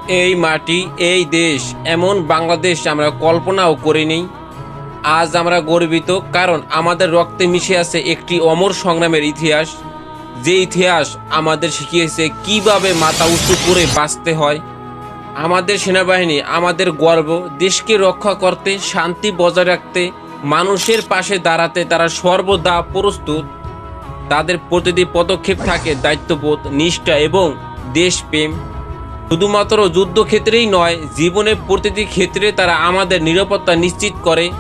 এই মাটি, এই দেশ, এমন বাংলাদেশ আমরা কল্পনাও করিনি। আজ আমরা গর্বিত, কারণ আমাদের রক্তে মিশে আছে একটি অমর সংগ্রামের ইতিহাস। যে ইতিহাস আমাদের শিখিয়েছে কিভাবে মাথা উঁচু করে বাঁচতে হয়। আমাদের সেনাবাহিনী আমাদের গর্ব। দেশকে রক্ষা করতে, শান্তি বজায় রাখতে, মানুষের পাশে দাঁড়াতে তারা সর্বদা প্রস্তুত। তাদের প্রতিটি পদক্ষেপ থাকে দায়িত্ববোধ, নিষ্ঠা এবং দেশপ্রেম। শুধুমাত্র যুদ্ধক্ষেত্রেই নয়, জীবনের প্রতিটি ক্ষেত্রে তারা আমাদের নিরাপত্তা নিশ্চিত করে।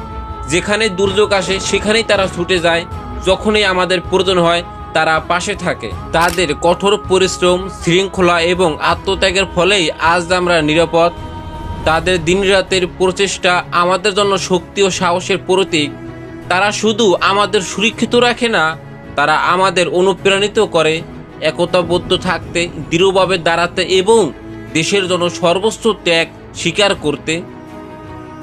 যেখানে দুর্যোগ আসে সেখানেই তারা ছুটে যায়, যখনই আমাদের প্রয়োজন হয় তারা পাশে থাকে। তাদের কঠোর পরিশ্রম, শৃঙ্খলা এবং আত্মত্যাগের ফলেই আজ আমরা নিরাপদ। তাদের দিনরাতের প্রচেষ্টা আমাদের জন্য শক্তি ও সাহসের প্রতীক। তারা শুধু আমাদের সুরক্ষিত রাখে না, তারা আমাদের অনুপ্রাণিত করে একতাবদ্ধ থাকতে, দৃঢ়ভাবে দাঁড়াতে এবং দেশের জন্য সর্বোচ্চ ত্যাগ স্বীকার করতে।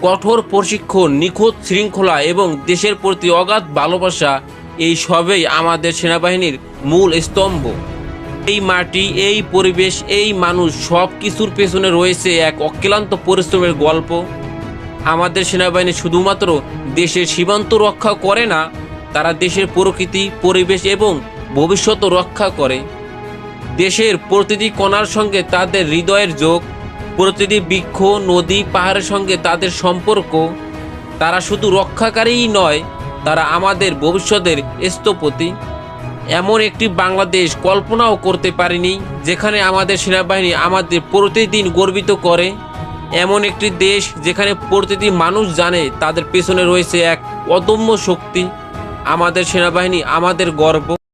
কঠোর প্রশিক্ষণ, নিখুঁত শৃঙ্খলা এবং দেশের প্রতি অগাধ ভালোবাসা, এই সবই আমাদের সেনাবাহিনীর মূল স্তম্ভ। এই মাটি, এই পরিবেশ, এই মানুষ, সব কিছুর পেছনে রয়েছে এক অক্লান্ত পরিশ্রমের গল্প। আমাদের সেনাবাহিনী শুধুমাত্র দেশের সীমান্ত রক্ষা করে না, তারা দেশের প্রকৃতি, পরিবেশ এবং ভবিষ্যৎ রক্ষা করে। দেশের প্রতিটি কণার সঙ্গে তাদের হৃদয়ের যোগ, প্রতিটি বৃক্ষ, নদী, পাহাড়ের সঙ্গে তাদের সম্পর্ক। তারা শুধু রক্ষাকারীই নয়, তারা আমাদের ভবিষ্যতের স্থপতি। এমন একটি বাংলাদেশ কল্পনাও করতে পারিনি, যেখানে আমাদের সেনাবাহিনী আমাদের প্রতিদিন গর্বিত করে। এমন একটি দেশ যেখানে প্রতিটি মানুষ জানে তাদের পেছনে রয়েছে এক অদম্য শক্তি। আমাদের সেনাবাহিনী আমাদের গর্ব।